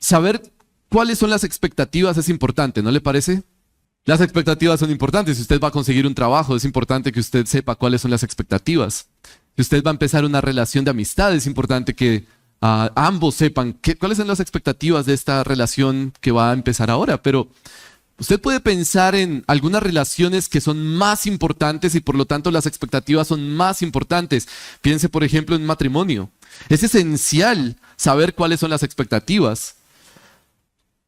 saber cuáles son las expectativas es importante, ¿no le parece? Las expectativas son importantes. Si usted va a conseguir un trabajo, es importante que usted sepa cuáles son las expectativas. Si usted va a empezar una relación de amistad, es importante que ambos sepan cuáles son las expectativas de esta relación que va a empezar ahora. Pero usted puede pensar en algunas relaciones que son más importantes y por lo tanto las expectativas son más importantes. Piense, por ejemplo, en un matrimonio. Es esencial saber cuáles son las expectativas.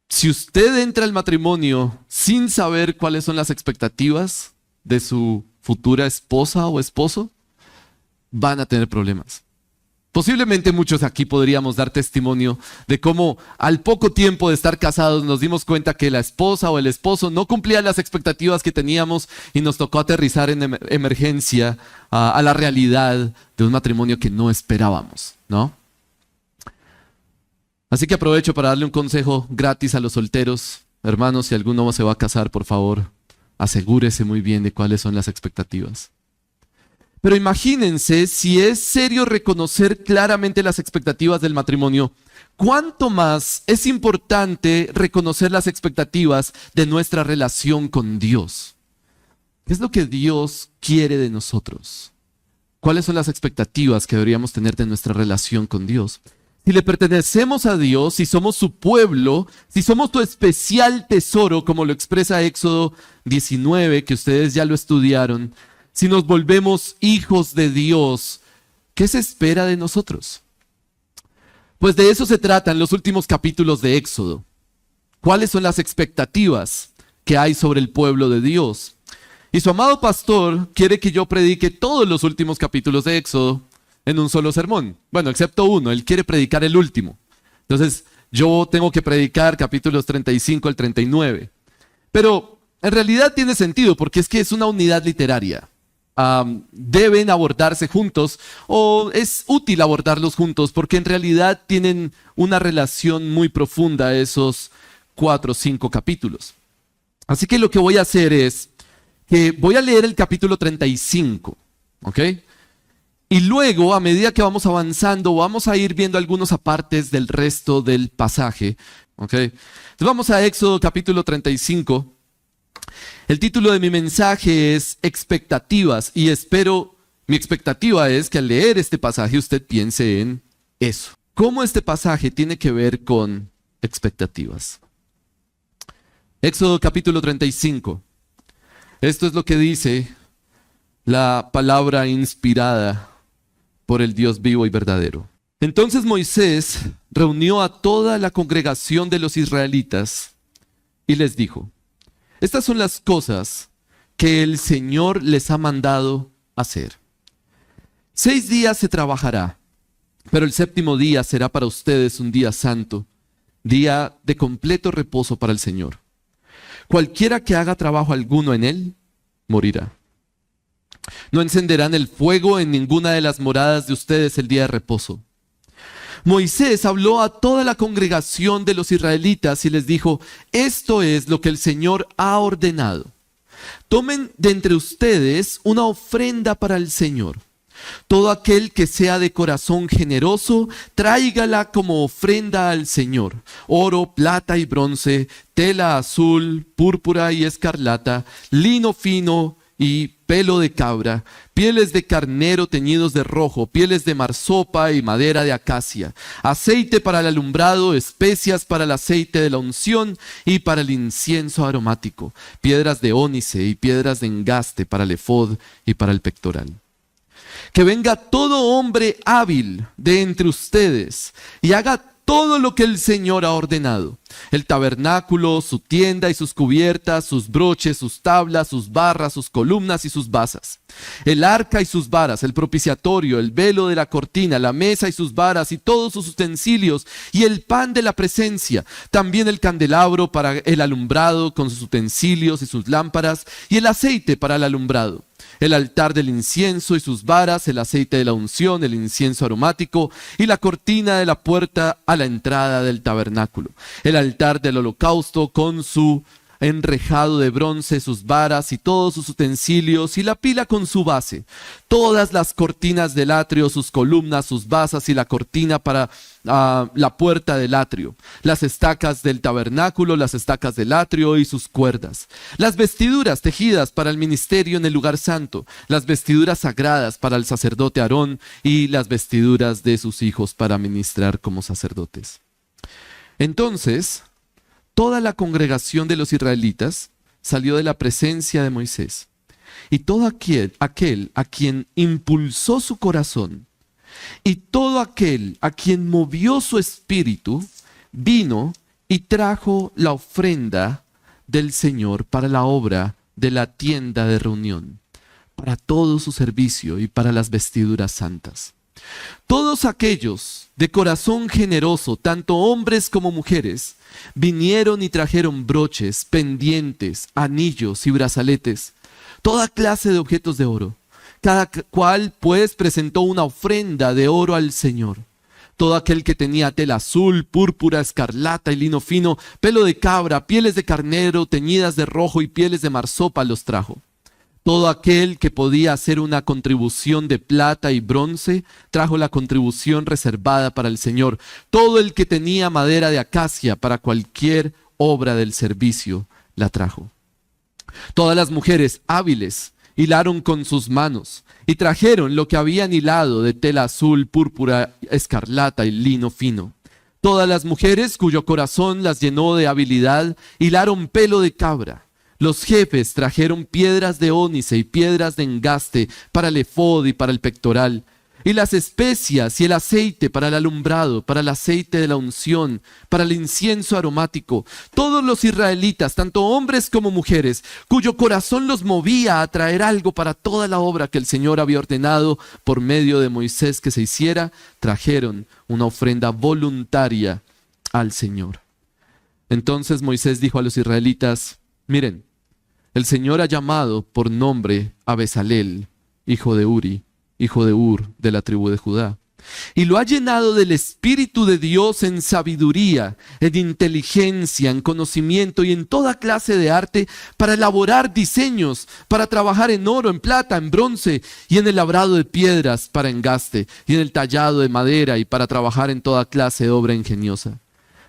Si usted entra al matrimonio sin saber cuáles son las expectativas de su futura esposa o esposo, van a tener problemas. Posiblemente muchos aquí podríamos dar testimonio de cómo al poco tiempo de estar casados nos dimos cuenta que la esposa o el esposo no cumplía las expectativas que teníamos y nos tocó aterrizar en emergencia a la realidad de un matrimonio que no esperábamos, ¿no? Así que aprovecho para darle un consejo gratis a los solteros. Hermanos, si alguno se va a casar, por favor, asegúrese muy bien de cuáles son las expectativas. Pero imagínense, si es serio reconocer claramente las expectativas del matrimonio, ¿cuánto más es importante reconocer las expectativas de nuestra relación con Dios? ¿Qué es lo que Dios quiere de nosotros? ¿Cuáles son las expectativas que deberíamos tener de nuestra relación con Dios? Si le pertenecemos a Dios, si somos su pueblo, si somos tu especial tesoro, como lo expresa Éxodo 19, que ustedes ya lo estudiaron, si nos volvemos hijos de Dios, ¿qué se espera de nosotros? Pues de eso se tratan los últimos capítulos de Éxodo. ¿Cuáles son las expectativas que hay sobre el pueblo de Dios? Y su amado pastor quiere que yo predique todos los últimos capítulos de Éxodo en un solo sermón. Bueno, excepto uno, él quiere predicar el último. Entonces, yo tengo que predicar capítulos 35 al 39. Pero en realidad tiene sentido porque es que es una unidad literaria. Deben abordarse juntos o es útil abordarlos juntos porque en realidad tienen una relación muy profunda esos 4 o 5 capítulos. Así que lo que voy a hacer es que voy a leer el capítulo 35, ¿ok? Y luego, a medida que vamos avanzando, vamos a ir viendo algunos apartes del resto del pasaje. ¿Ok? Entonces vamos a Éxodo capítulo 35. El título de mi mensaje es Expectativas. Y mi expectativa es que al leer este pasaje usted piense en eso. ¿Cómo este pasaje tiene que ver con expectativas? Éxodo capítulo 35. Esto es lo que dice la palabra inspirada por el Dios vivo y verdadero. Entonces Moisés reunió a toda la congregación de los israelitas y les dijo: estas son las cosas que el Señor les ha mandado hacer. 6 días se trabajará, pero el 7º día será para ustedes un día santo, día de completo reposo para el Señor. Cualquiera que haga trabajo alguno en él, morirá. No encenderán el fuego en ninguna de las moradas de ustedes el día de reposo. Moisés habló a toda la congregación de los israelitas y les dijo: esto es lo que el Señor ha ordenado. Tomen de entre ustedes una ofrenda para el Señor. Todo aquel que sea de corazón generoso, tráigala como ofrenda al Señor: oro, plata y bronce, tela azul, púrpura y escarlata, lino fino y pelo de cabra, pieles de carnero teñidos de rojo, pieles de marsopa y madera de acacia, aceite para el alumbrado, especias para el aceite de la unción y para el incienso aromático, piedras de ónice y piedras de engaste para el efod y para el pectoral. Que venga todo hombre hábil de entre ustedes y haga todo lo que el Señor ha ordenado: el tabernáculo, su tienda y sus cubiertas, sus broches, sus tablas, sus barras, sus columnas y sus basas, el arca y sus varas, el propiciatorio, el velo de la cortina, la mesa y sus varas y todos sus utensilios, y el pan de la presencia, también el candelabro para el alumbrado con sus utensilios y sus lámparas, y el aceite para el alumbrado, el altar del incienso y sus varas, el aceite de la unción, el incienso aromático y la cortina de la puerta a la entrada del tabernáculo, el altar del holocausto con su enrejado de bronce, sus varas y todos sus utensilios, y la pila con su base, todas las cortinas del atrio, sus columnas, sus basas y la cortina para la puerta del atrio, las estacas del tabernáculo, las estacas del atrio y sus cuerdas, las vestiduras tejidas para el ministerio en el lugar santo, las vestiduras sagradas para el sacerdote Aarón y las vestiduras de sus hijos para ministrar como sacerdotes. Entonces, toda la congregación de los israelitas salió de la presencia de Moisés, y todo aquel a quien impulsó su corazón, y todo aquel a quien movió su espíritu, vino y trajo la ofrenda del Señor para la obra de la tienda de reunión, para todo su servicio y para las vestiduras santas. Todos aquellos de corazón generoso, tanto hombres como mujeres, vinieron y trajeron broches, pendientes, anillos y brazaletes, toda clase de objetos de oro. Cada cual pues presentó una ofrenda de oro al Señor. Todo aquel que tenía tela azul, púrpura, escarlata y lino fino, pelo de cabra, pieles de carnero, teñidas de rojo y pieles de marsopa los trajo. Todo aquel que podía hacer una contribución de plata y bronce, trajo la contribución reservada para el Señor. Todo el que tenía madera de acacia para cualquier obra del servicio, la trajo. Todas las mujeres hábiles hilaron con sus manos y trajeron lo que habían hilado de tela azul, púrpura, escarlata y lino fino. Todas las mujeres cuyo corazón las llenó de habilidad hilaron pelo de cabra. Los jefes trajeron piedras de ónice y piedras de engaste para el efod y para el pectoral, y las especias y el aceite para el alumbrado, para el aceite de la unción, para el incienso aromático. Todos los israelitas, tanto hombres como mujeres, cuyo corazón los movía a traer algo para toda la obra que el Señor había ordenado por medio de Moisés que se hiciera, trajeron una ofrenda voluntaria al Señor. Entonces Moisés dijo a los israelitas: miren, el Señor ha llamado por nombre a Bezalel, hijo de Uri, hijo de Ur, de la tribu de Judá, y lo ha llenado del Espíritu de Dios en sabiduría, en inteligencia, en conocimiento y en toda clase de arte, para elaborar diseños, para trabajar en oro, en plata, en bronce, y en el labrado de piedras para engaste, y en el tallado de madera, y para trabajar en toda clase de obra ingeniosa.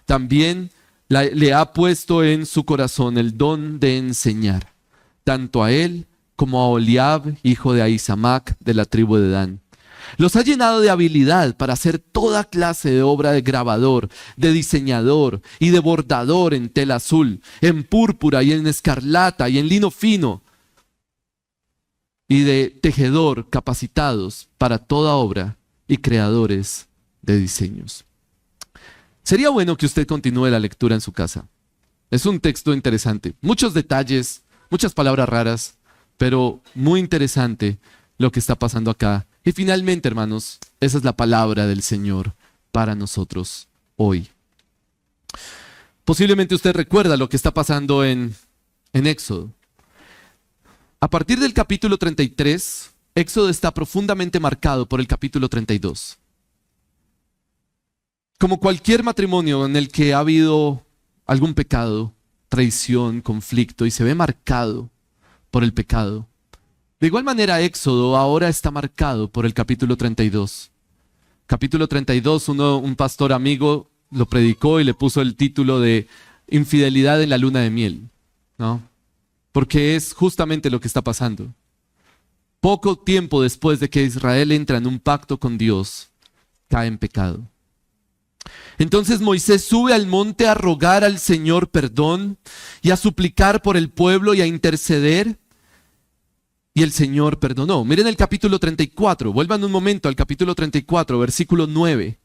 También le ha puesto en su corazón el don de enseñar, tanto a él como a Oliab, hijo de Ahisamac, de la tribu de Dan. Los ha llenado de habilidad para hacer toda clase de obra de grabador, de diseñador y de bordador en tela azul, en púrpura y en escarlata y en lino fino, y de tejedor capacitados para toda obra y creadores de diseños. Sería bueno que usted continúe la lectura en su casa. Es un texto interesante, muchos detalles, muchas palabras raras, pero muy interesante lo que está pasando acá. Y finalmente, hermanos, esa es la palabra del Señor para nosotros hoy. Posiblemente usted recuerda lo que está pasando en Éxodo. A partir del capítulo 33, Éxodo está profundamente marcado por el capítulo 32. Como cualquier matrimonio en el que ha habido algún pecado, traición, conflicto, y se ve marcado por el pecado, de igual manera Éxodo ahora está marcado por el capítulo 32. Capítulo 32, un pastor amigo lo predicó y le puso el título de Infidelidad en la luna de miel, ¿no? Porque es justamente lo que está pasando. Poco tiempo después de que Israel entra en un pacto con Dios, cae en pecado. Entonces Moisés sube al monte a rogar al Señor perdón y a suplicar por el pueblo y a interceder. Y el Señor perdonó. Miren el capítulo 34, vuelvan un momento al capítulo 34, versículo 9.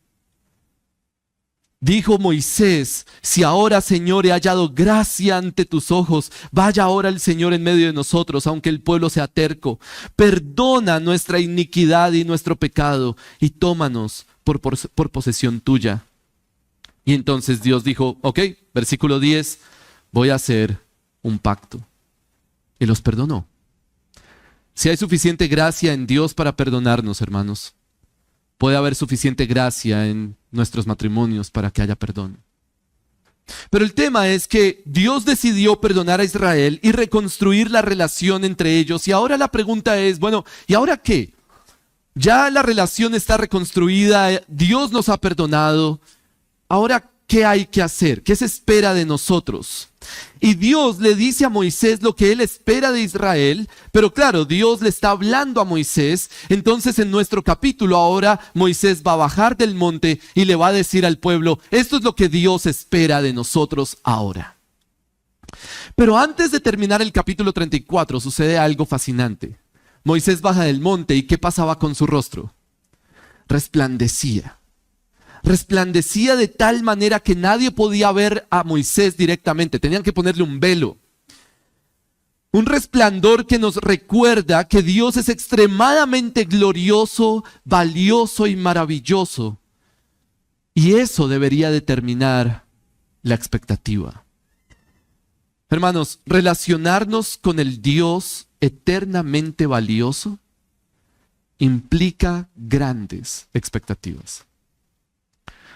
Dijo Moisés: si ahora, Señor, he hallado gracia ante tus ojos, vaya ahora el Señor en medio de nosotros, aunque el pueblo sea terco. Perdona nuestra iniquidad y nuestro pecado, y tómanos por posesión tuya. Y entonces Dios dijo: ok, versículo 10, voy a hacer un pacto. Y los perdonó. Si hay suficiente gracia en Dios para perdonarnos, hermanos, puede haber suficiente gracia en nuestros matrimonios para que haya perdón. Pero el tema es que Dios decidió perdonar a Israel y reconstruir la relación entre ellos. Y ahora la pregunta es, bueno, ¿y ahora qué? Ya la relación está reconstruida, Dios nos ha perdonado. Ahora, ¿qué hay que hacer? ¿Qué se espera de nosotros? Y Dios le dice a Moisés lo que él espera de Israel, pero claro, Dios le está hablando a Moisés. Entonces en nuestro capítulo ahora Moisés va a bajar del monte y le va a decir al pueblo, esto es lo que Dios espera de nosotros ahora. Pero antes de terminar el capítulo 34 sucede algo fascinante. Moisés baja del monte y ¿qué pasaba con su rostro? Resplandecía. Resplandecía de tal manera que nadie podía ver a Moisés directamente. Tenían que ponerle un velo. Un resplandor que nos recuerda que Dios es extremadamente glorioso, valioso y maravilloso. Y eso debería determinar la expectativa. Hermanos, relacionarnos con el Dios eternamente valioso implica grandes expectativas.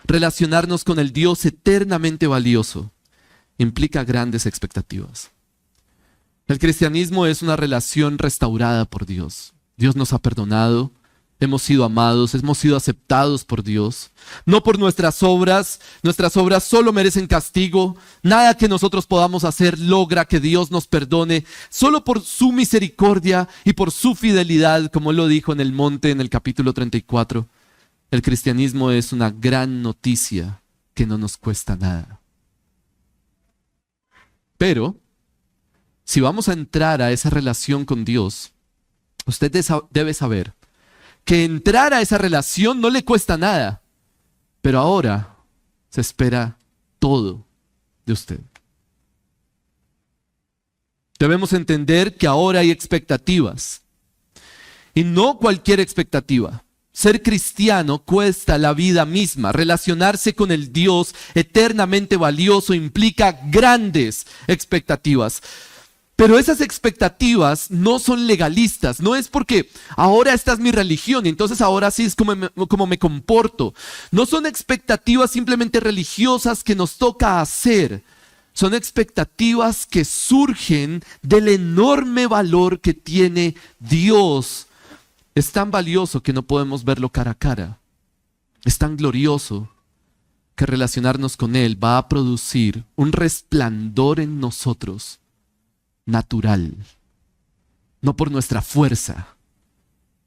Relacionarnos con el Dios eternamente valioso implica grandes expectativas. El cristianismo es una relación restaurada por Dios. Dios nos ha perdonado, hemos sido amados, hemos sido aceptados por Dios. No por nuestras obras solo merecen castigo. Nada que nosotros podamos hacer logra que Dios nos perdone. Solo por su misericordia y por su fidelidad, como lo dijo en el monte en el capítulo 34. El cristianismo es una gran noticia que no nos cuesta nada. Pero, si vamos a entrar a esa relación con Dios, usted debe saber que entrar a esa relación no le cuesta nada, pero ahora se espera todo de usted. Debemos entender que ahora hay expectativas, y no cualquier expectativa. Ser cristiano cuesta la vida misma. Relacionarse con el Dios eternamente valioso implica grandes expectativas. Pero esas expectativas no son legalistas. No es porque ahora esta es mi religión y entonces ahora sí es como me comporto. No son expectativas simplemente religiosas que nos toca hacer. Son expectativas que surgen del enorme valor que tiene Dios. Es tan valioso que no podemos verlo cara a cara. Es tan glorioso que relacionarnos con Él va a producir un resplandor en nosotros natural. No por nuestra fuerza,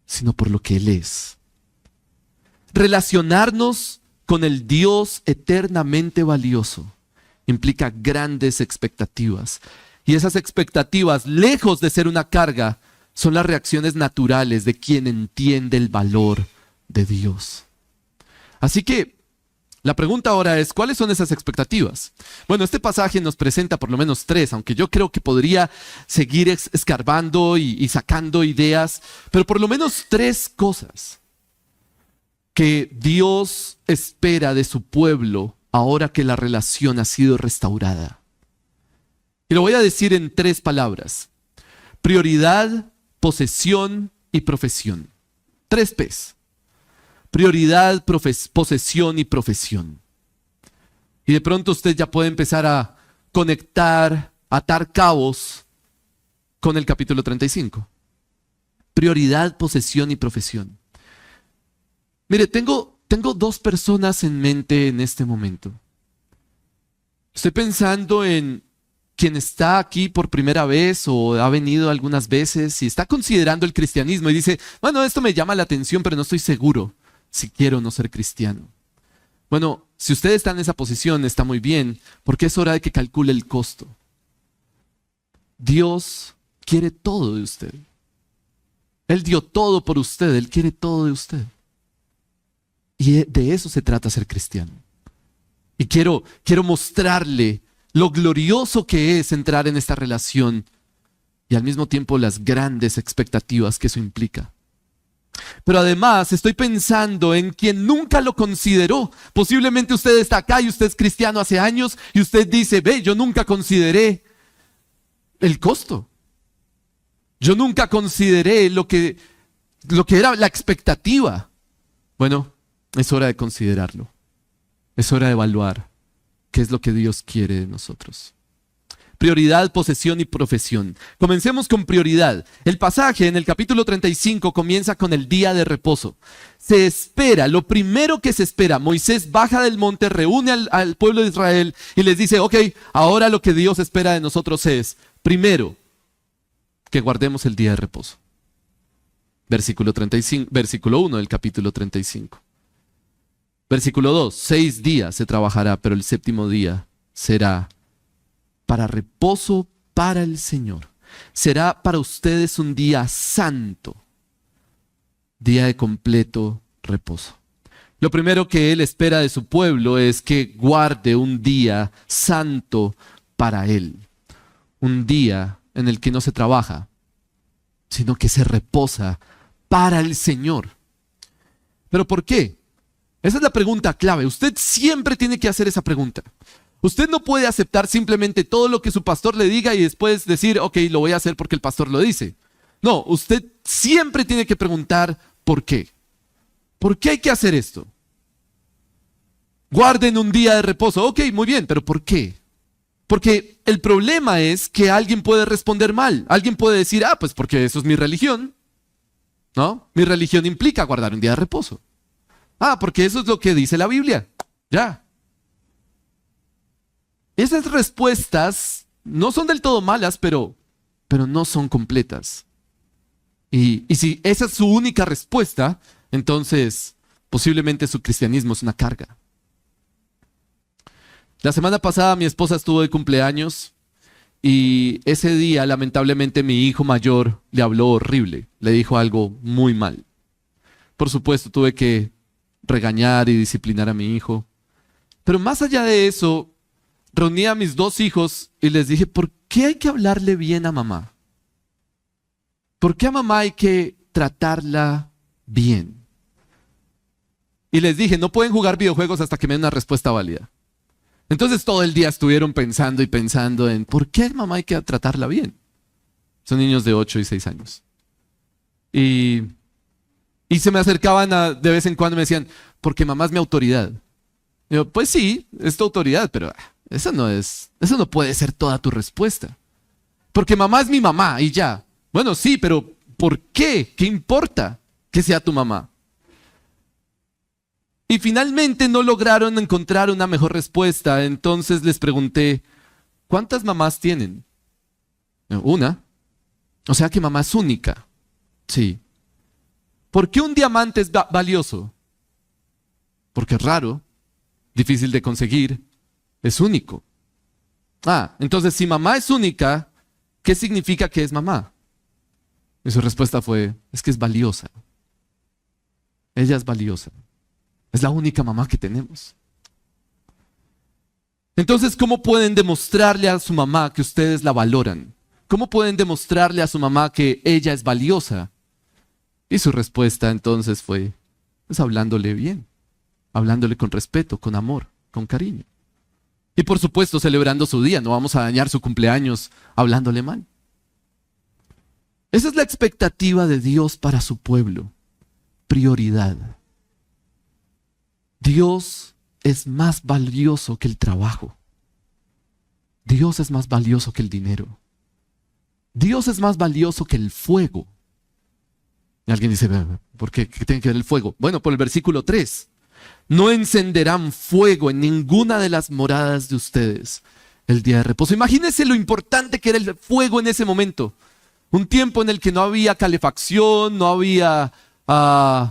sino por lo que Él es. Relacionarnos con el Dios eternamente valioso implica grandes expectativas. Y esas expectativas, lejos de ser una carga, son las reacciones naturales de quien entiende el valor de Dios. Así que la pregunta ahora es, ¿cuáles son esas expectativas? Bueno, este pasaje nos presenta por lo menos 3, aunque yo creo que podría seguir escarbando y sacando ideas, pero por lo menos 3 cosas que Dios espera de su pueblo ahora que la relación ha sido restaurada. Y lo voy a decir en 3 palabras: prioridad, posesión y profesión. 3 P's. Prioridad, posesión y profesión. Y de pronto usted ya puede empezar a conectar, atar cabos con el capítulo 35. Prioridad, posesión y profesión. Mire, tengo 2 personas en mente en este momento. Estoy pensando en quien está aquí por primera vez o ha venido algunas veces y está considerando el cristianismo y dice, bueno, esto me llama la atención, pero no estoy seguro si quiero o no ser cristiano. Bueno, si usted está en esa posición, está muy bien, porque es hora de que calcule el costo. Dios quiere todo de usted. Él dio todo por usted, Él quiere todo de usted. Y de eso se trata ser cristiano. Y quiero mostrarle lo glorioso que es entrar en esta relación y al mismo tiempo las grandes expectativas que eso implica. Pero además estoy pensando en quien nunca lo consideró. Posiblemente usted está acá y usted es cristiano hace años y usted dice, ve, yo nunca consideré el costo. Yo nunca consideré lo que era la expectativa. Bueno, es hora de considerarlo. Es hora de evaluar. qué es lo que Dios quiere de nosotros. Prioridad, posesión y profesión. Comencemos con prioridad. El pasaje en el capítulo 35 comienza con el día de reposo. Se espera, lo primero que se espera, Moisés baja del monte, reúne al pueblo de Israel y les dice, ok, ahora lo que Dios espera de nosotros es, primero, que guardemos el día de reposo. Versículo 1 del capítulo 35. Versículo 2, 6 días se trabajará, pero el séptimo día será para reposo para el Señor. Será para ustedes un día santo, día de completo reposo. Lo primero que Él espera de su pueblo es que guarde un día santo para Él. Un día en el que no se trabaja, sino que se reposa para el Señor. ¿Pero por qué? Esa es la pregunta clave. Usted siempre tiene que hacer esa pregunta. Usted no puede aceptar simplemente todo lo que su pastor le diga y después decir, ok, lo voy a hacer porque el pastor lo dice. No, usted siempre tiene que preguntar ¿por qué? ¿Por qué hay que hacer esto? Guarden un día de reposo. Ok, muy bien, pero ¿por qué? Porque el problema es que alguien puede responder mal. Alguien puede decir, pues porque eso es mi religión. ¿No? Mi religión implica guardar un día de reposo. Porque eso es lo que dice la Biblia. Ya. Esas respuestas no son del todo malas, pero no son completas. Y si esa es su única respuesta, entonces posiblemente su cristianismo es una carga. La semana pasada mi esposa estuvo de cumpleaños y ese día lamentablemente mi hijo mayor le habló horrible, le dijo algo muy mal. Por supuesto tuve que regañar y disciplinar a mi hijo. Pero más allá de eso, reuní a mis 2 hijos y les dije, ¿por qué hay que hablarle bien a mamá? ¿Por qué a mamá hay que tratarla bien? Y les dije, no pueden jugar videojuegos hasta que me den una respuesta válida. Entonces todo el día estuvieron pensando y pensando en, ¿por qué a mamá hay que tratarla bien? Son niños de 8 y 6 años. Y se me acercaban de vez en cuando y me decían, porque mamá es mi autoridad. Y yo, pues sí, es tu autoridad, pero eso no puede ser toda tu respuesta. Porque mamá es mi mamá y ya. Bueno, sí, pero ¿por qué? ¿Qué importa que sea tu mamá? Y finalmente no lograron encontrar una mejor respuesta. Entonces les pregunté, ¿cuántas mamás tienen? Una. O sea que mamá es única. Sí. ¿Por qué un diamante es valioso? Porque es raro, difícil de conseguir, es único. Entonces si mamá es única, ¿qué significa que es mamá? Y su respuesta fue, es que es valiosa. Ella es valiosa. Es la única mamá que tenemos. Entonces, ¿cómo pueden demostrarle a su mamá que ustedes la valoran? ¿Cómo pueden demostrarle a su mamá que ella es valiosa? Y su respuesta entonces fue, pues hablándole bien, hablándole con respeto, con amor, con cariño. Y por supuesto celebrando su día, no vamos a dañar su cumpleaños hablándole mal. Esa es la expectativa de Dios para su pueblo. Prioridad. Dios es más valioso que el trabajo. Dios es más valioso que el dinero. Dios es más valioso que el fuego. Y alguien dice, ¿por qué? ¿Qué tiene que ver el fuego? Bueno, por el versículo 3. No encenderán fuego en ninguna de las moradas de ustedes el día de reposo. Imagínense lo importante que era el fuego en ese momento. Un tiempo en el que no había calefacción, no había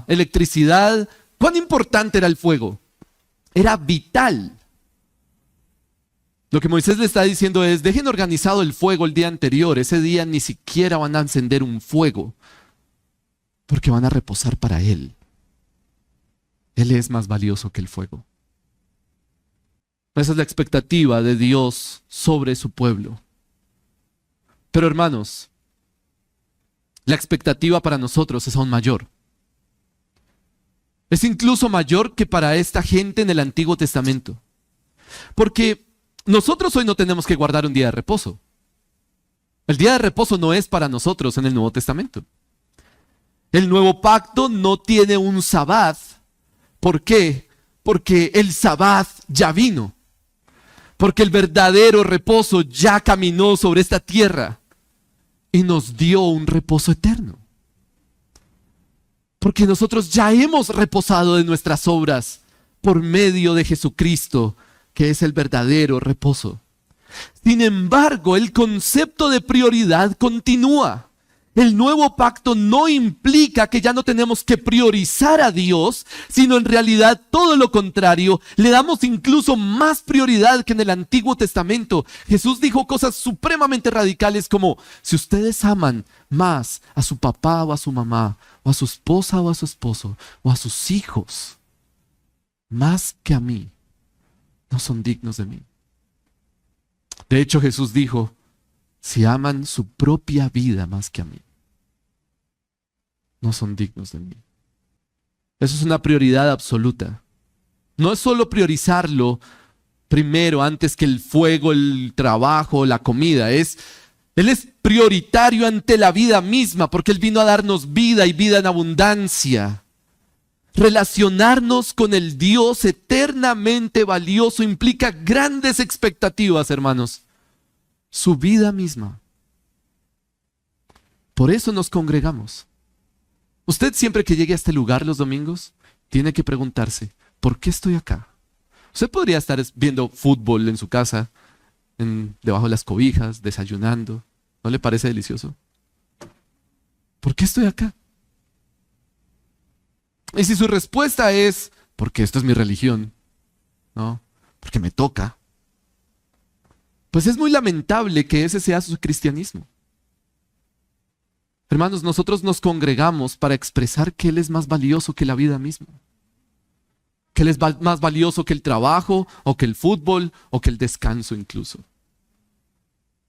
electricidad. ¿Cuán importante era el fuego? Era vital. Lo que Moisés le está diciendo es, dejen organizado el fuego el día anterior. Ese día ni siquiera van a encender un fuego, porque van a reposar para Él. Él es más valioso que el fuego. Esa es la expectativa de Dios sobre su pueblo. Pero hermanos, la expectativa para nosotros es aún mayor. Es incluso mayor que para esta gente en el Antiguo Testamento. Porque nosotros hoy no tenemos que guardar un día de reposo. El día de reposo no es para nosotros en el Nuevo Testamento. El nuevo pacto no tiene un sabbat. ¿Por qué? Porque el sabbat ya vino. Porque el verdadero reposo ya caminó sobre esta tierra y nos dio un reposo eterno. Porque nosotros ya hemos reposado de nuestras obras por medio de Jesucristo, que es el verdadero reposo. Sin embargo, el concepto de prioridad continúa. El nuevo pacto no implica que ya no tenemos que priorizar a Dios, sino en realidad todo lo contrario. Le damos incluso más prioridad que en el Antiguo Testamento. Jesús dijo cosas supremamente radicales como: si ustedes aman más a su papá o a su mamá, o a su esposa o a su esposo, o a sus hijos, más que a mí, no son dignos de mí. De hecho, Jesús dijo: si aman su propia vida más que a mí, no son dignos de mí. Eso es una prioridad absoluta. No es solo priorizarlo primero antes que el fuego, el trabajo, la comida. Él es prioritario ante la vida misma, porque Él vino a darnos vida y vida en abundancia. Relacionarnos con el Dios eternamente valioso implica grandes expectativas, hermanos. Su vida misma. Por eso nos congregamos. Usted, siempre que llegue a este lugar los domingos, tiene que preguntarse: ¿por qué estoy acá? Usted podría estar viendo fútbol en su casa, debajo de las cobijas, desayunando. ¿No le parece delicioso? ¿Por qué estoy acá? Y si su respuesta es: porque esto es mi religión, ¿no? Porque me toca, pues es muy lamentable que ese sea su cristianismo. Hermanos, nosotros nos congregamos para expresar que Él es más valioso que la vida misma. Que Él es más valioso que el trabajo, o que el fútbol, o que el descanso incluso.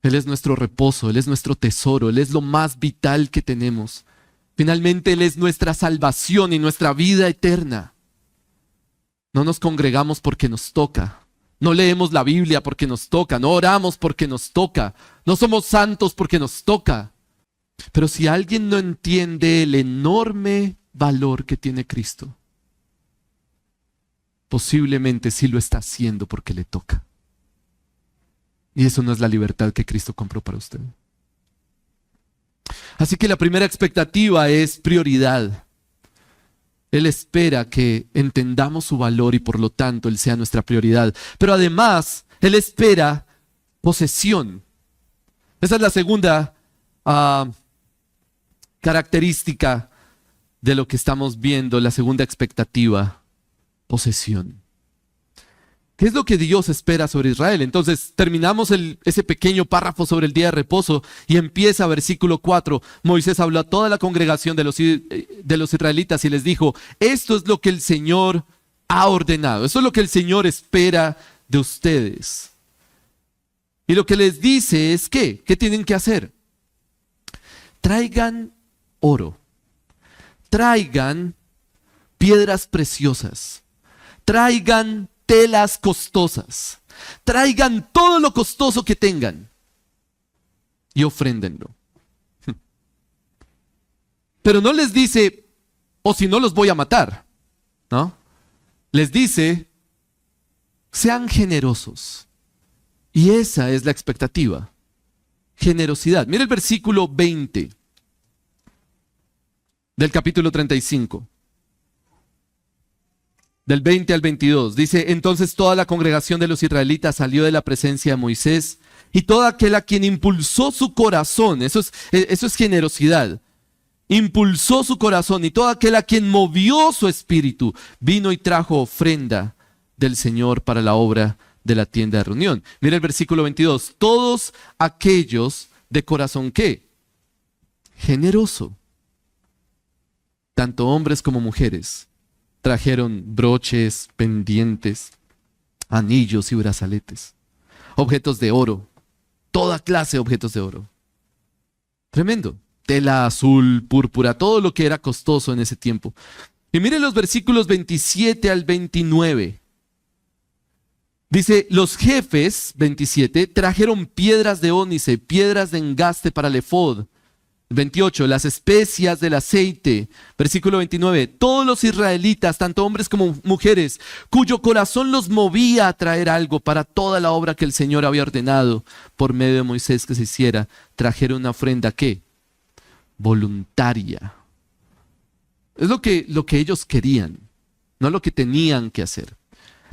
Él es nuestro reposo, Él es nuestro tesoro, Él es lo más vital que tenemos. Finalmente, Él es nuestra salvación y nuestra vida eterna. No nos congregamos porque nos toca. No leemos la Biblia porque nos toca. No oramos porque nos toca. No somos santos porque nos toca. Pero si alguien no entiende el enorme valor que tiene Cristo, posiblemente sí lo está haciendo porque le toca. Y eso no es la libertad que Cristo compró para usted. Así que la primera expectativa es prioridad. Él espera que entendamos su valor y por lo tanto Él sea nuestra prioridad. Pero además, Él espera posesión. Esa es la segunda característica de lo que estamos viendo, la segunda expectativa: posesión. ¿Qué es lo que Dios espera sobre Israel? Entonces terminamos ese pequeño párrafo sobre el día de reposo y empieza versículo 4. Moisés habló a toda la congregación de los israelitas y les dijo: esto es lo que el Señor ha ordenado, esto es lo que el Señor espera de ustedes. Y lo que les dice es ¿qué tienen que hacer? Traigan oro, traigan piedras preciosas, traigan telas costosas, traigan todo lo costoso que tengan y ofréndenlo. Pero no les dice: o si no los voy a matar, ¿no? Les dice: sean generosos. Y esa es la expectativa: generosidad. Mira el versículo 20 del capítulo 35. Del 20 al 22, dice: entonces toda la congregación de los israelitas salió de la presencia de Moisés, y todo aquel a quien impulsó su corazón, eso es generosidad, impulsó su corazón, y todo aquel a quien movió su espíritu, vino y trajo ofrenda del Señor para la obra de la tienda de reunión. Mira el versículo 22, todos aquellos de corazón, ¿qué? Generoso, tanto hombres como mujeres, trajeron broches, pendientes, anillos y brazaletes, objetos de oro, toda clase de objetos de oro. Tremendo. Tela azul, púrpura, todo lo que era costoso en ese tiempo. Y miren los versículos 27 al 29. Dice: los jefes, 27, trajeron piedras de ónice, piedras de engaste para el efod, 28, las especias del aceite. Versículo 29, todos los israelitas, tanto hombres como mujeres, cuyo corazón los movía a traer algo para toda la obra que el Señor había ordenado por medio de Moisés que se hiciera, trajeron una ofrenda, ¿qué? Voluntaria. Es lo que ellos querían, no lo que tenían que hacer.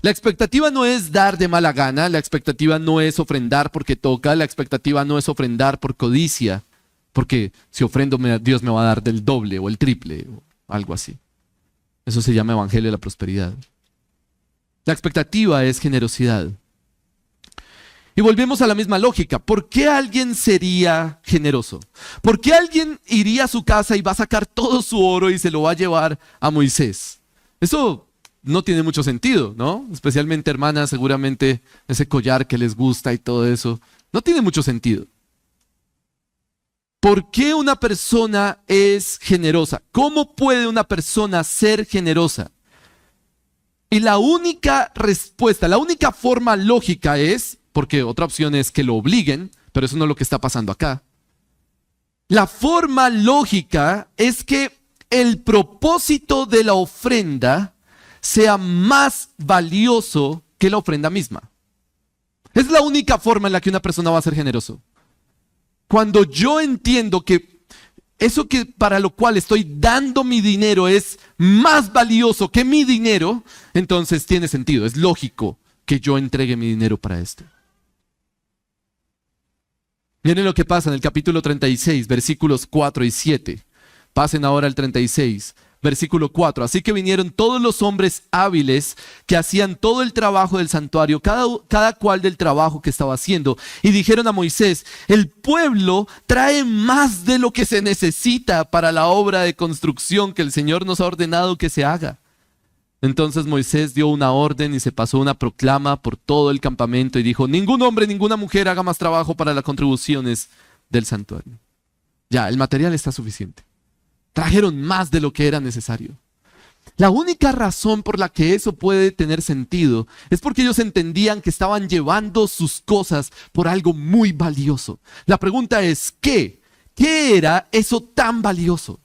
La expectativa no es dar de mala gana, la expectativa no es ofrendar porque toca, la expectativa no es ofrendar por codicia, porque si ofrendo Dios me va a dar del doble o el triple o algo así. Eso se llama evangelio de la prosperidad. La expectativa es generosidad. Y volvemos a la misma lógica. ¿Por qué alguien sería generoso? ¿Por qué alguien iría a su casa y va a sacar todo su oro y se lo va a llevar a Moisés? Eso no tiene mucho sentido, ¿no? Especialmente, hermanas, seguramente ese collar que les gusta y todo eso, no tiene mucho sentido. ¿Por qué una persona es generosa? ¿Cómo puede una persona ser generosa? Y la única respuesta, la única forma lógica es, porque otra opción es que lo obliguen, pero eso no es lo que está pasando acá. La forma lógica es que el propósito de la ofrenda sea más valioso que la ofrenda misma. Es la única forma en la que una persona va a ser generoso. Cuando yo entiendo que eso que para lo cual estoy dando mi dinero es más valioso que mi dinero, entonces tiene sentido, es lógico que yo entregue mi dinero para esto. Miren lo que pasa en el capítulo 36, versículos 4 y 7. Pasen ahora al 36. Versículo 4, así que vinieron todos los hombres hábiles que hacían todo el trabajo del santuario, cada cual del trabajo que estaba haciendo, y dijeron a Moisés, el pueblo trae más de lo que se necesita para la obra de construcción que el Señor nos ha ordenado que se haga. Entonces Moisés dio una orden y se pasó una proclama por todo el campamento y dijo, ningún hombre, ninguna mujer haga más trabajo para las contribuciones del santuario. Ya, el material está suficiente. Trajeron más de lo que era necesario. La única razón por la que eso puede tener sentido es porque ellos entendían que estaban llevando sus cosas por algo muy valioso. La pregunta es, ¿qué? ¿Qué era eso tan valioso?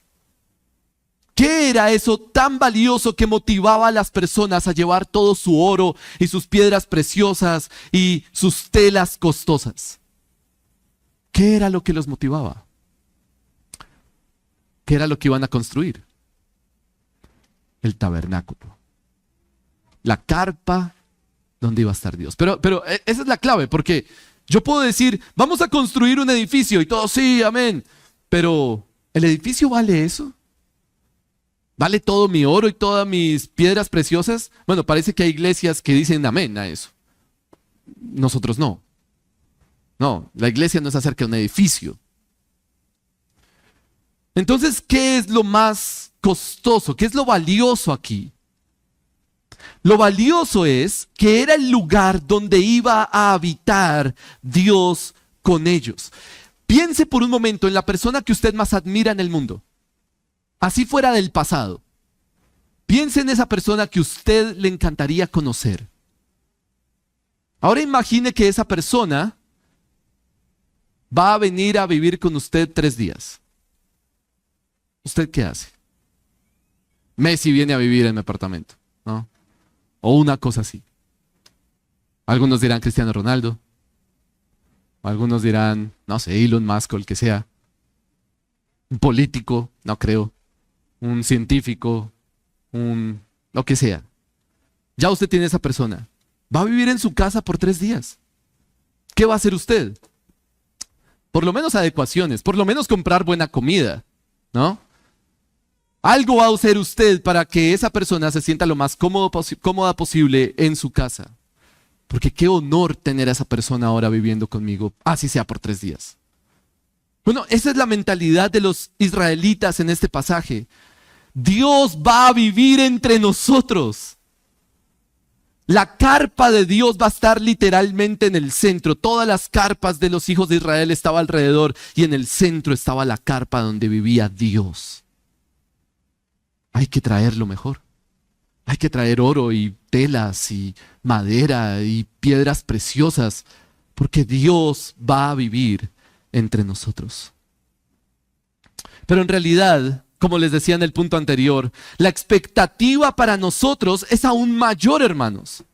¿Qué era eso tan valioso que motivaba a las personas a llevar todo su oro y sus piedras preciosas y sus telas costosas? ¿Qué era lo que los motivaba? ¿Qué era lo que iban a construir? El tabernáculo. La carpa donde iba a estar Dios. Pero esa es la clave, porque yo puedo decir, vamos a construir un edificio y todos, sí, amén. Pero, ¿el edificio vale eso? ¿Vale todo mi oro y todas mis piedras preciosas? Bueno, parece que hay iglesias que dicen amén a eso. Nosotros no. No, la iglesia no es acerca de un edificio. Entonces, ¿qué es lo más costoso? ¿Qué es lo valioso aquí? Lo valioso es que era el lugar donde iba a habitar Dios con ellos. Piense por un momento en la persona que usted más admira en el mundo. Así fuera del pasado. Piense en esa persona que usted le encantaría conocer. Ahora imagine que esa persona va a venir a vivir con usted 3 días. ¿Usted qué hace? Messi viene a vivir en mi apartamento, ¿no? O una cosa así. Algunos dirán Cristiano Ronaldo. Algunos dirán, no sé, Elon Musk o el que sea. Un político, no creo. Un científico, lo que sea. Ya usted tiene esa persona. Va a vivir en su casa por 3 días. ¿Qué va a hacer usted? Por lo menos adecuaciones, por lo menos comprar buena comida, ¿no? Algo va a hacer usted para que esa persona se sienta lo más cómoda posible en su casa. Porque qué honor tener a esa persona ahora viviendo conmigo, así sea por 3 días. Bueno, esa es la mentalidad de los israelitas en este pasaje. Dios va a vivir entre nosotros. La carpa de Dios va a estar literalmente en el centro. Todas las carpas de los hijos de Israel estaban alrededor y en el centro estaba la carpa donde vivía Dios. Hay que traer lo mejor. Hay que traer oro y telas y madera y piedras preciosas, porque Dios va a vivir entre nosotros. Pero en realidad, como les decía en el punto anterior, la expectativa para nosotros es aún mayor, hermanos.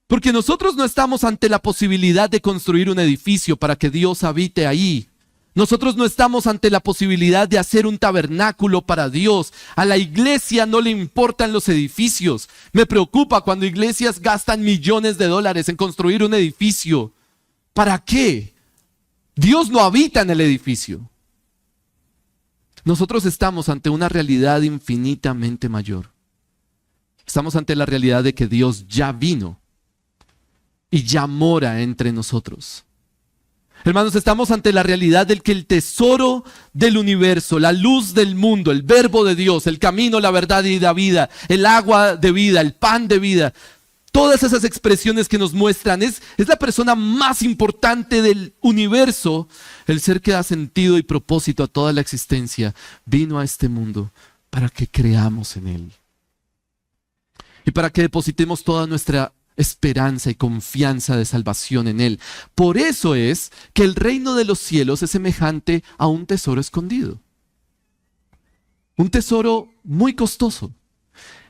Porque nosotros no estamos ante la posibilidad de construir un edificio para que Dios habite ahí. Nosotros no estamos ante la posibilidad de hacer un tabernáculo para Dios. A la iglesia no le importan los edificios. Me preocupa cuando iglesias gastan millones de dólares en construir un edificio. ¿Para qué? Dios no habita en el edificio. Nosotros estamos ante una realidad infinitamente mayor. Estamos ante la realidad de que Dios ya vino y ya mora entre nosotros. Hermanos, estamos ante la realidad del que el tesoro del universo, la luz del mundo, el verbo de Dios, el camino, la verdad y la vida, el agua de vida, el pan de vida, todas esas expresiones que nos muestran, es la persona más importante del universo, el ser que da sentido y propósito a toda la existencia, vino a este mundo para que creamos en Él. Y para que depositemos toda nuestra esperanza y confianza de salvación en Él. Por eso es que el reino de los cielos es semejante a un tesoro escondido. Un tesoro muy costoso.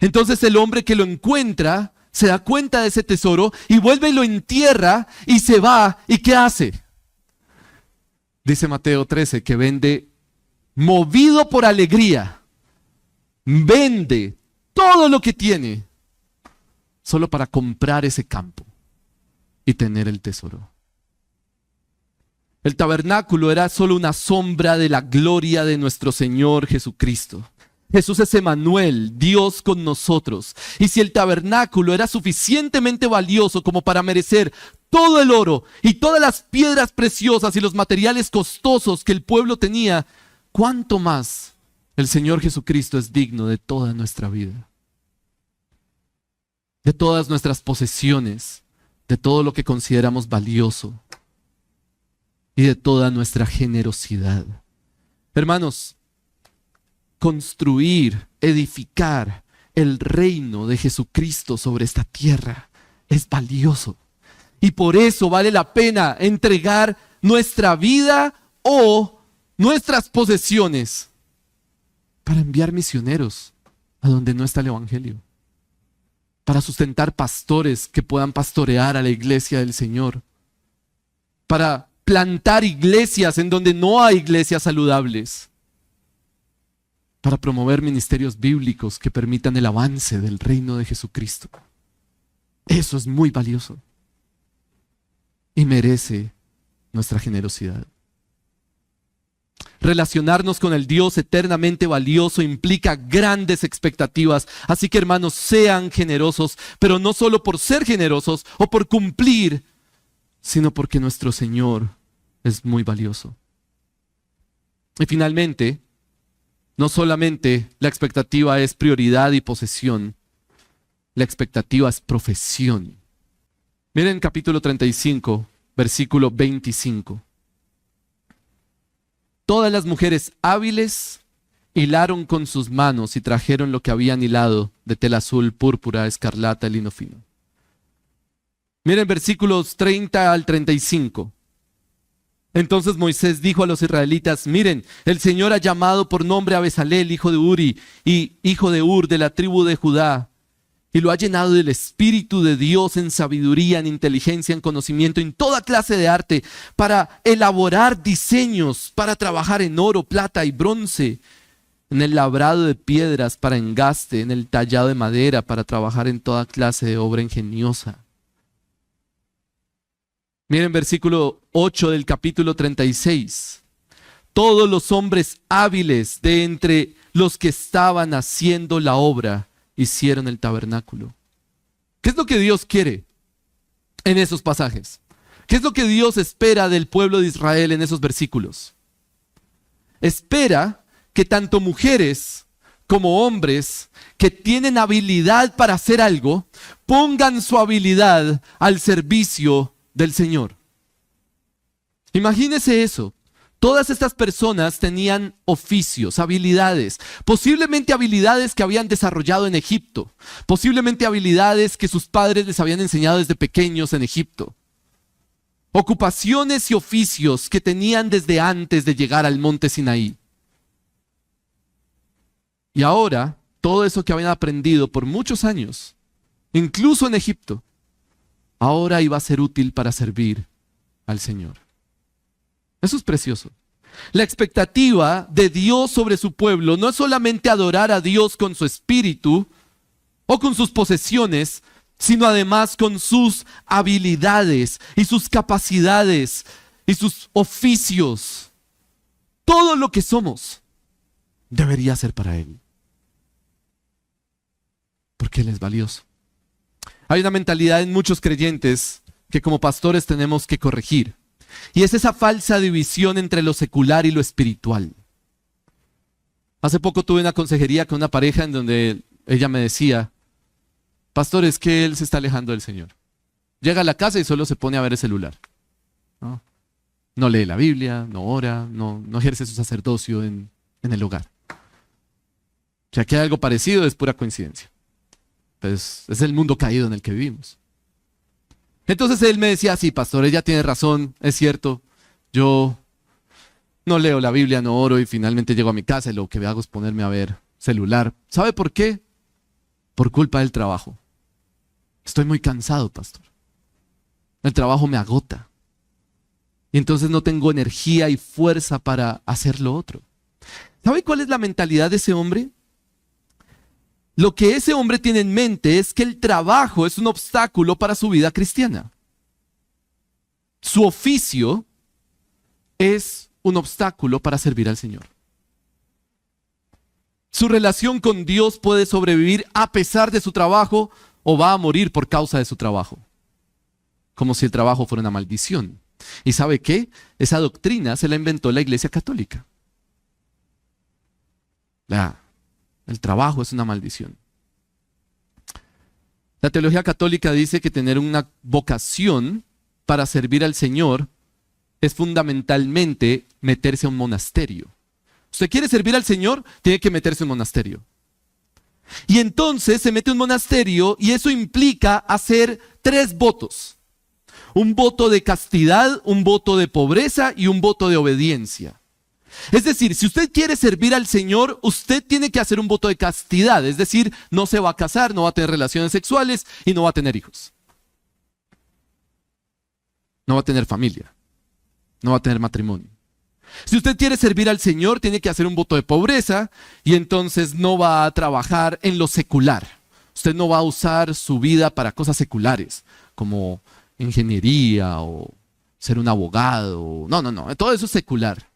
Entonces el hombre que lo encuentra se da cuenta de ese tesoro y vuelve y lo entierra y se va. ¿Y qué hace? Dice Mateo 13 que vende, movido por alegría, vende todo lo que tiene solo para comprar ese campo y tener el tesoro. El tabernáculo era solo una sombra de la gloria de nuestro Señor Jesucristo. Jesús es Emmanuel, Dios con nosotros. Y si el tabernáculo era suficientemente valioso como para merecer todo el oro y todas las piedras preciosas y los materiales costosos que el pueblo tenía, ¿cuánto más el Señor Jesucristo es digno de toda nuestra vida? De todas nuestras posesiones, de todo lo que consideramos valioso y de toda nuestra generosidad. Hermanos, construir, edificar el reino de Jesucristo sobre esta tierra es valioso. Y por eso vale la pena entregar nuestra vida o nuestras posesiones para enviar misioneros a donde no está el evangelio. Para sustentar pastores que puedan pastorear a la iglesia del Señor. Para plantar iglesias en donde no hay iglesias saludables. Para promover ministerios bíblicos que permitan el avance del reino de Jesucristo. Eso es muy valioso. Y merece nuestra generosidad. Relacionarnos con el Dios eternamente valioso implica grandes expectativas. Así que, hermanos, sean generosos, pero no solo por ser generosos o por cumplir, sino porque nuestro Señor es muy valioso. Y finalmente, no solamente la expectativa es prioridad y posesión, la expectativa es profesión. Miren capítulo 35, versículo 25. Todas las mujeres hábiles hilaron con sus manos y trajeron lo que habían hilado de tela azul, púrpura, escarlata, lino fino. Miren versículos 30 al 35. Entonces Moisés dijo a los israelitas, miren, el Señor ha llamado por nombre a Bezalel, hijo de Uri, y hijo de Ur, de la tribu de Judá, y lo ha llenado del Espíritu de Dios en sabiduría, en inteligencia, en conocimiento, en toda clase de arte, para elaborar diseños, para trabajar en oro, plata y bronce, en el labrado de piedras para engaste, en el tallado de madera, para trabajar en toda clase de obra ingeniosa. Miren versículo 8 del capítulo 36. Todos los hombres hábiles de entre los que estaban haciendo la obra hicieron el tabernáculo. ¿Qué es lo que Dios quiere en esos pasajes? ¿Qué es lo que Dios espera del pueblo de Israel en esos versículos? Espera que tanto mujeres como hombres que tienen habilidad para hacer algo, pongan su habilidad al servicio del Señor. Imagínese eso. Todas estas personas tenían oficios, habilidades, posiblemente habilidades que habían desarrollado en Egipto, posiblemente habilidades que sus padres les habían enseñado desde pequeños en Egipto. Ocupaciones y oficios que tenían desde antes de llegar al monte Sinaí. Y ahora, todo eso que habían aprendido por muchos años, incluso en Egipto, ahora iba a ser útil para servir al Señor. Eso es precioso. La expectativa de Dios sobre su pueblo no es solamente adorar a Dios con su espíritu o con sus posesiones, sino además con sus habilidades y sus capacidades y sus oficios. Todo lo que somos debería ser para Él, porque Él es valioso. Hay una mentalidad en muchos creyentes que como pastores tenemos que corregir, y es esa falsa división entre lo secular y lo espiritual. Hace poco tuve una consejería con una pareja en donde ella me decía: pastor, es que él se está alejando del Señor. Llega a la casa y solo se pone a ver el celular. No lee la Biblia, no ora, no ejerce su sacerdocio en el hogar. O sea, que hay algo parecido, es pura coincidencia. Pues es el mundo caído en el que vivimos. Entonces él me decía: sí, pastor, ella tiene razón, es cierto. Yo no leo la Biblia, no oro y finalmente llego a mi casa y lo que hago es ponerme a ver celular. ¿Sabe por qué? Por culpa del trabajo. Estoy muy cansado, pastor. El trabajo me agota. Y entonces no tengo energía y fuerza para hacer lo otro. ¿Sabe cuál es la mentalidad de ese hombre? Lo que ese hombre tiene en mente es que el trabajo es un obstáculo para su vida cristiana. Su oficio es un obstáculo para servir al Señor. Su relación con Dios puede sobrevivir a pesar de su trabajo o va a morir por causa de su trabajo. Como si el trabajo fuera una maldición. ¿Y sabe qué? Esa doctrina se la inventó la Iglesia Católica. El trabajo es una maldición. La teología católica dice que tener una vocación para servir al Señor es fundamentalmente meterse a un monasterio. ¿Usted quiere servir al Señor? Tiene que meterse a un monasterio. Y entonces se mete a un monasterio y eso implica hacer 3 votos. Un voto de castidad, un voto de pobreza y un voto de obediencia. Es decir, si usted quiere servir al Señor, usted tiene que hacer un voto de castidad. Es decir, no se va a casar, no va a tener relaciones sexuales y no va a tener hijos. No va a tener familia. No va a tener matrimonio. Si usted quiere servir al Señor, tiene que hacer un voto de pobreza y entonces no va a trabajar en lo secular. Usted no va a usar su vida para cosas seculares, como ingeniería o ser un abogado. No, todo eso es secular.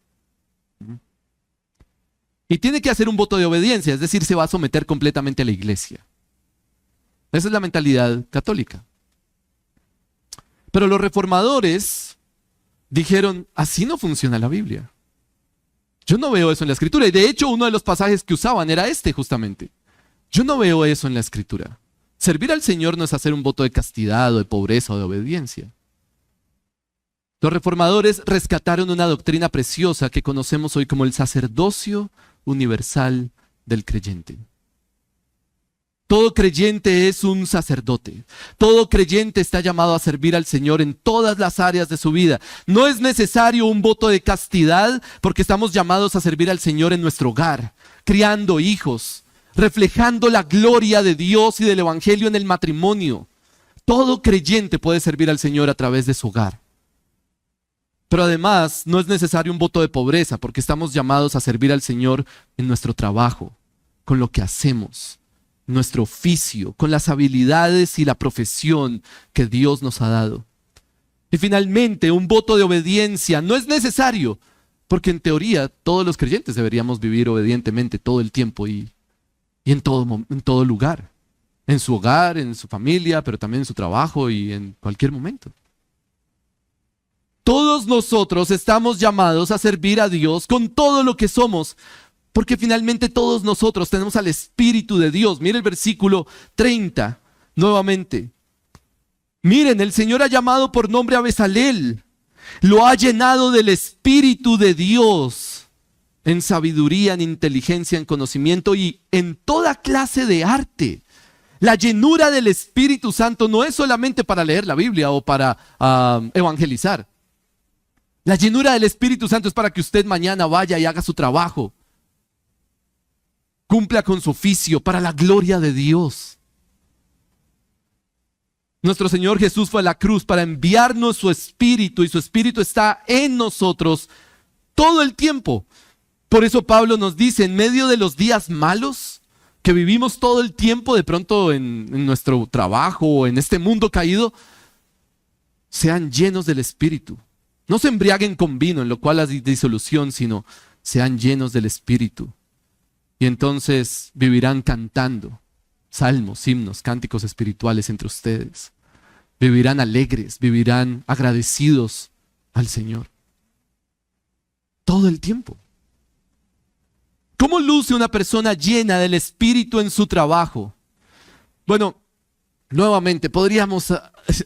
Y tiene que hacer un voto de obediencia, es decir, se va a someter completamente a la iglesia. Esa es la mentalidad católica. Pero los reformadores dijeron: así no funciona la Biblia. Yo no veo eso en la Escritura. Y de hecho, uno de los pasajes que usaban era este justamente. Yo no veo eso en la Escritura. Servir al Señor no es hacer un voto de castidad o de pobreza o de obediencia. Los reformadores rescataron una doctrina preciosa que conocemos hoy como el sacerdocio universal del creyente. Todo creyente es un sacerdote. Todo creyente está llamado a servir al Señor en todas las áreas de su vida. No es necesario un voto de castidad porque estamos llamados a servir al Señor en nuestro hogar, criando hijos, reflejando la gloria de Dios y del Evangelio en el matrimonio. Todo creyente puede servir al Señor a través de su hogar. Pero además no es necesario un voto de pobreza porque estamos llamados a servir al Señor en nuestro trabajo, con lo que hacemos, nuestro oficio, con las habilidades y la profesión que Dios nos ha dado. Y finalmente, un voto de obediencia no es necesario porque en teoría todos los creyentes deberíamos vivir obedientemente todo el tiempo y en todo lugar, en su hogar, en su familia, pero también en su trabajo y en cualquier momento. Todos nosotros estamos llamados a servir a Dios con todo lo que somos, porque finalmente todos nosotros tenemos al Espíritu de Dios. Mire el versículo 30, nuevamente. Miren, el Señor ha llamado por nombre a Bezalel, lo ha llenado del Espíritu de Dios, en sabiduría, en inteligencia, en conocimiento y en toda clase de arte. La llenura del Espíritu Santo no es solamente para leer la Biblia o para evangelizar. La llenura del Espíritu Santo es para que usted mañana vaya y haga su trabajo. cumpla con su oficio para la gloria de Dios. Nuestro Señor Jesús fue a la cruz para enviarnos su Espíritu y su Espíritu está en nosotros todo el tiempo. Por eso Pablo nos dice, en medio de los días malos que vivimos todo el tiempo, de pronto en nuestro trabajo o en este mundo caído, sean llenos del Espíritu. No se embriaguen con vino, en lo cual hay disolución, sino sean llenos del Espíritu. Y entonces vivirán cantando salmos, himnos, cánticos espirituales entre ustedes. Vivirán alegres, vivirán agradecidos al Señor. Todo el tiempo. ¿Cómo luce una persona llena del Espíritu en su trabajo? Bueno, nuevamente, podríamos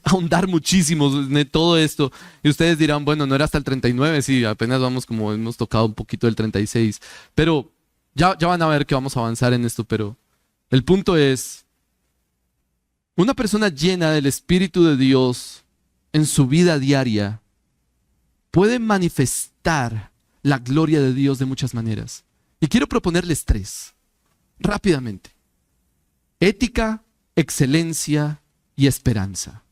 ahondar muchísimo en todo esto. Y ustedes dirán, bueno, no era hasta el 39, sí, apenas vamos como hemos tocado un poquito del 36. Pero ya van a ver que vamos a avanzar en esto, pero el punto es, una persona llena del Espíritu de Dios en su vida diaria puede manifestar la gloria de Dios de muchas maneras. Y quiero proponerles 3, rápidamente. Ética, excelencia y esperanza.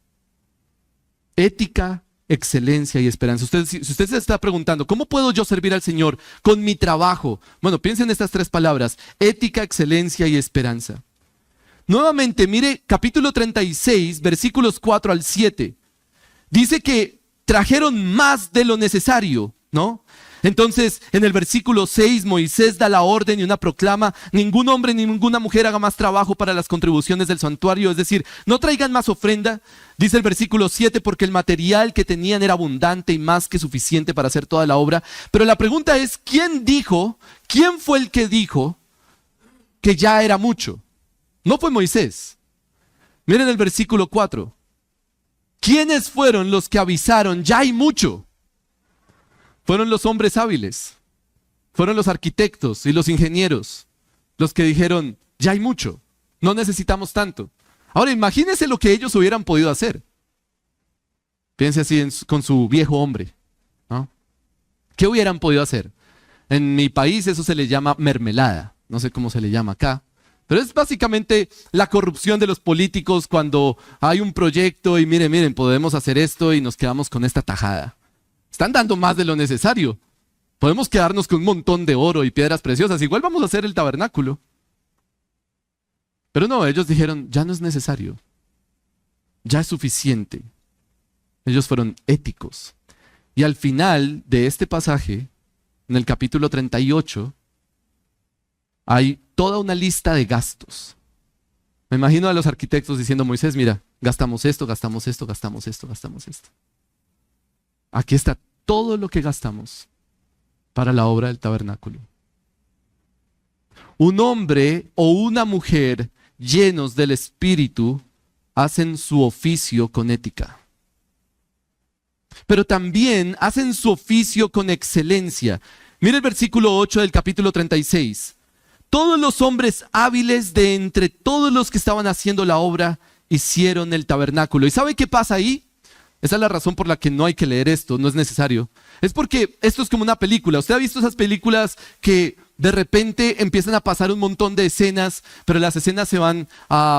Ética, excelencia y esperanza. Si usted se está preguntando, ¿cómo puedo yo servir al Señor con mi trabajo? Bueno, piensen en estas 3 palabras, ética, excelencia y esperanza. Nuevamente, mire capítulo 36, versículos 4 al 7. Dice que trajeron más de lo necesario, ¿no? Entonces, en el versículo 6, Moisés da la orden y una proclama: ningún hombre ni ninguna mujer haga más trabajo para las contribuciones del santuario, es decir, no traigan más ofrenda. Dice el versículo 7, porque el material que tenían era abundante y más que suficiente para hacer toda la obra. Pero la pregunta es, ¿quién fue el que dijo que ya era mucho? No fue Moisés. Miren el versículo 4. ¿Quiénes fueron los que avisaron, ya hay mucho? Fueron los hombres hábiles, fueron los arquitectos y los ingenieros los que dijeron, ya hay mucho, no necesitamos tanto. Ahora imagínense lo que ellos hubieran podido hacer. Piense así con su viejo hombre, ¿no? ¿Qué hubieran podido hacer? En mi país eso se le llama mermelada, no sé cómo se le llama acá. Pero es básicamente la corrupción de los políticos cuando hay un proyecto y miren, podemos hacer esto y nos quedamos con esta tajada. Están dando más de lo necesario. Podemos quedarnos con un montón de oro y piedras preciosas. Igual vamos a hacer el tabernáculo. Pero no, ellos dijeron, ya no es necesario. Ya es suficiente. Ellos fueron éticos. Y al final de este pasaje, en el capítulo 38, hay toda una lista de gastos. Me imagino a los arquitectos diciendo, Moisés, mira, gastamos esto, gastamos esto, gastamos esto, gastamos esto. Aquí está todo lo que gastamos para la obra del tabernáculo. Un hombre o una mujer llenos del Espíritu hacen su oficio con ética. Pero también hacen su oficio con excelencia. Mira el versículo 8 del capítulo 36. Todos los hombres hábiles de entre todos los que estaban haciendo la obra hicieron el tabernáculo. ¿Y sabe qué pasa ahí? Esa es la razón por la que no hay que leer esto, no es necesario. Es porque esto es como una película. ¿Usted ha visto esas películas que de repente empiezan a pasar un montón de escenas, pero las escenas se van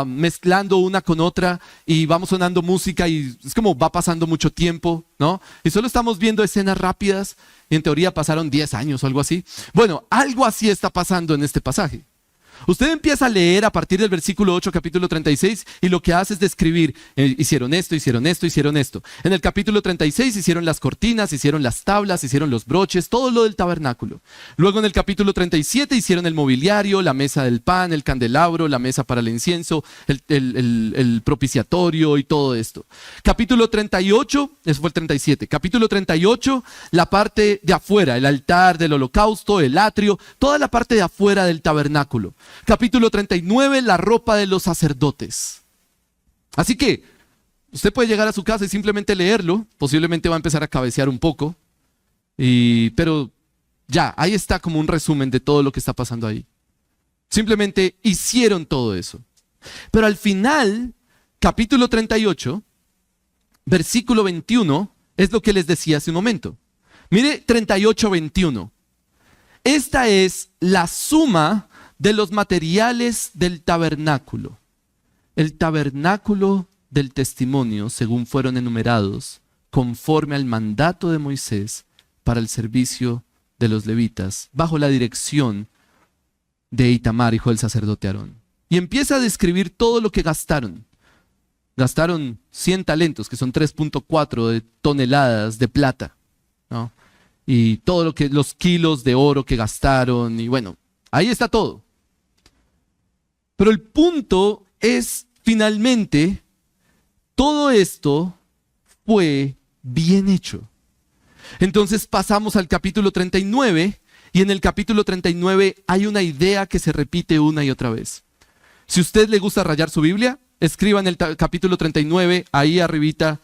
mezclando una con otra y vamos sonando música y es como va pasando mucho tiempo, ¿no? Y solo estamos viendo escenas rápidas y en teoría pasaron 10 años o algo así. Bueno, algo así está pasando en este pasaje. Usted empieza a leer a partir del versículo 8, capítulo 36, y lo que hace es describir, hicieron esto, hicieron esto, hicieron esto. En el capítulo 36 hicieron las cortinas, hicieron las tablas, hicieron los broches, todo lo del tabernáculo. Luego en el capítulo 37 hicieron el mobiliario, la mesa del pan, el candelabro, la mesa para el incienso, el propiciatorio y todo esto. Capítulo 38, eso fue el 37. Capítulo 38, la parte de afuera, el altar del holocausto, el atrio, toda la parte de afuera del tabernáculo. Capítulo 39, la ropa de los sacerdotes. Así que usted puede llegar a su casa y simplemente leerlo. Posiblemente va a empezar a cabecear un poco. Pero ya, ahí está como un resumen de todo lo que está pasando ahí. Simplemente hicieron todo eso. Pero al final, capítulo 38, versículo 21, es lo que les decía hace un momento. Mire 38, 21. Esta es la suma de los materiales del tabernáculo. El tabernáculo del testimonio, según fueron enumerados, conforme al mandato de Moisés para el servicio de los levitas, bajo la dirección de Itamar, hijo del sacerdote Aarón. Y empieza a describir todo lo que gastaron. Gastaron 100 talentos, que son 3.4 de toneladas de plata, ¿no? Y todo lo que, los kilos de oro que gastaron, y bueno, ahí está todo. Pero el punto es, finalmente, todo esto fue bien hecho. Entonces pasamos al capítulo 39, y en el capítulo 39 hay una idea que se repite una y otra vez. Si a usted le gusta rayar su Biblia, escriba en el capítulo 39, ahí arribita,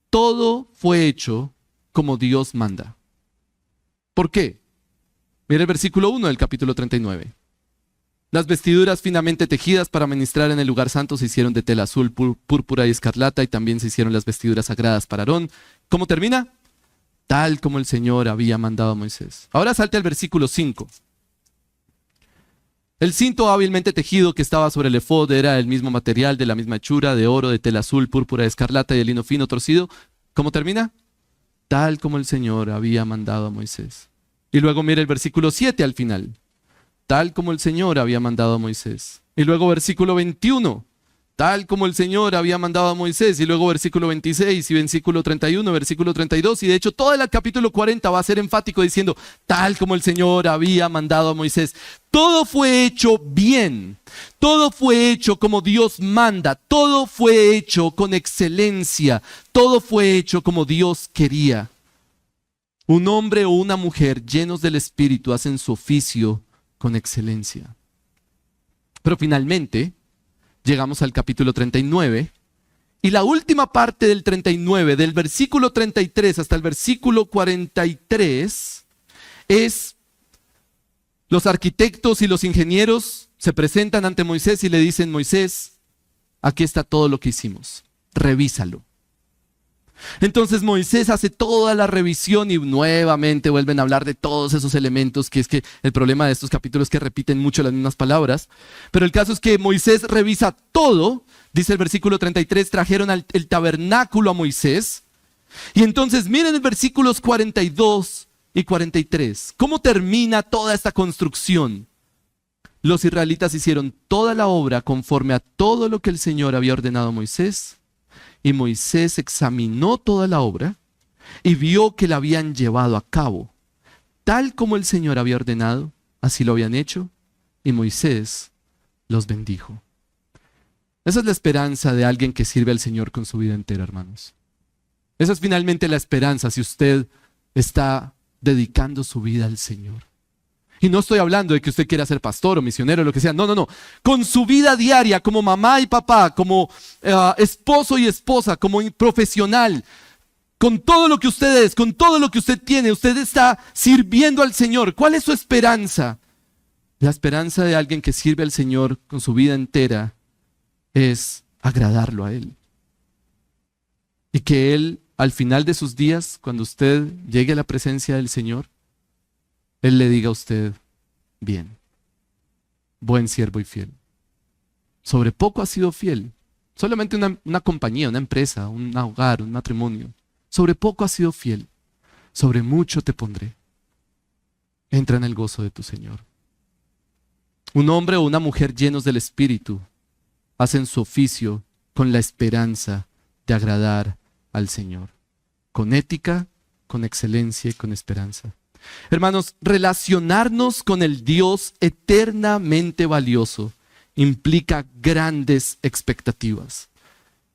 todo fue hecho como Dios manda. ¿Por qué? Mira el versículo 1 del capítulo 39. Las vestiduras finamente tejidas para ministrar en el lugar santo se hicieron de tela azul, púrpura y escarlata, y también se hicieron las vestiduras sagradas para Aarón. ¿Cómo termina? Tal como el Señor había mandado a Moisés. Ahora salte al versículo 5. El cinto hábilmente tejido que estaba sobre el efod era el mismo material, de la misma hechura, de oro, de tela azul, púrpura, escarlata y de lino fino torcido. ¿Cómo termina? Tal como el Señor había mandado a Moisés. Y luego mira el versículo 7 al final. Tal como el Señor había mandado a Moisés. Y luego versículo 21. Tal como el Señor había mandado a Moisés. Y luego versículo 26 y versículo 31, versículo 32. Y de hecho todo el capítulo 40 va a ser enfático diciendo, tal como el Señor había mandado a Moisés. Todo fue hecho bien. Todo fue hecho como Dios manda. Todo fue hecho con excelencia. Todo fue hecho como Dios quería. Un hombre o una mujer llenos del Espíritu hacen su oficio con excelencia. Pero finalmente llegamos al capítulo 39 y la última parte del 39, del versículo 33 hasta el versículo 43, es los arquitectos y los ingenieros se presentan ante Moisés y le dicen, Moisés, aquí está todo lo que hicimos, revísalo. Entonces Moisés hace toda la revisión y nuevamente vuelven a hablar de todos esos elementos, que es que el problema de estos capítulos es que repiten mucho las mismas palabras. Pero el caso es que Moisés revisa todo, dice el versículo 33, trajeron el tabernáculo a Moisés. Y entonces miren el versículos 42 y 43. ¿Cómo termina toda esta construcción? Los israelitas hicieron toda la obra conforme a todo lo que el Señor había ordenado a Moisés. Y Moisés examinó toda la obra y vio que la habían llevado a cabo. Tal como el Señor había ordenado, así lo habían hecho, y Moisés los bendijo. Esa es la esperanza de alguien que sirve al Señor con su vida entera, hermanos. Esa es finalmente la esperanza si usted está dedicando su vida al Señor. Y no estoy hablando de que usted quiera ser pastor o misionero o lo que sea. No, no, no. Con su vida diaria, como mamá y papá, como esposo y esposa, como profesional, con todo lo que usted es, con todo lo que usted tiene, usted está sirviendo al Señor. ¿Cuál es su esperanza? La esperanza de alguien que sirve al Señor con su vida entera es agradarlo a Él. Y que Él, al final de sus días, cuando usted llegue a la presencia del Señor, Él le diga a usted, bien, buen siervo y fiel. Sobre poco has sido fiel. Solamente una compañía, una empresa, un hogar, un matrimonio. Sobre poco has sido fiel. Sobre mucho te pondré. Entra en el gozo de tu Señor. Un hombre o una mujer llenos del Espíritu hacen su oficio con la esperanza de agradar al Señor. Con ética, con excelencia y con esperanza. Hermanos, relacionarnos con el Dios eternamente valioso implica grandes expectativas.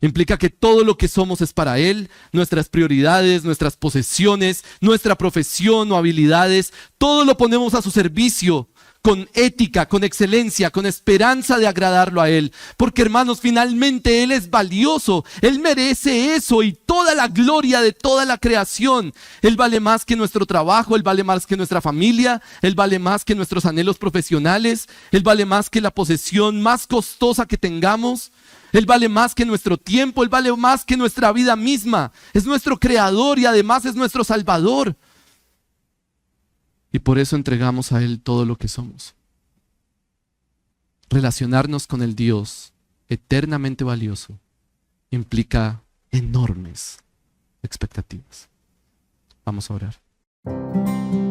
Implica que todo lo que somos es para Él, nuestras prioridades, nuestras posesiones, nuestra profesión o habilidades, todo lo ponemos a su servicio con ética, con excelencia, con esperanza de agradarlo a Él. Porque hermanos, finalmente Él es valioso, Él merece eso y toda la gloria de toda la creación. Él vale más que nuestro trabajo, Él vale más que nuestra familia, Él vale más que nuestros anhelos profesionales, Él vale más que la posesión más costosa que tengamos. Él vale más que nuestro tiempo, Él vale más que nuestra vida misma. Es nuestro creador y además es nuestro salvador. Y por eso entregamos a Él todo lo que somos. relacionarnos con el Dios eternamente valioso implica enormes expectativas. Vamos a orar.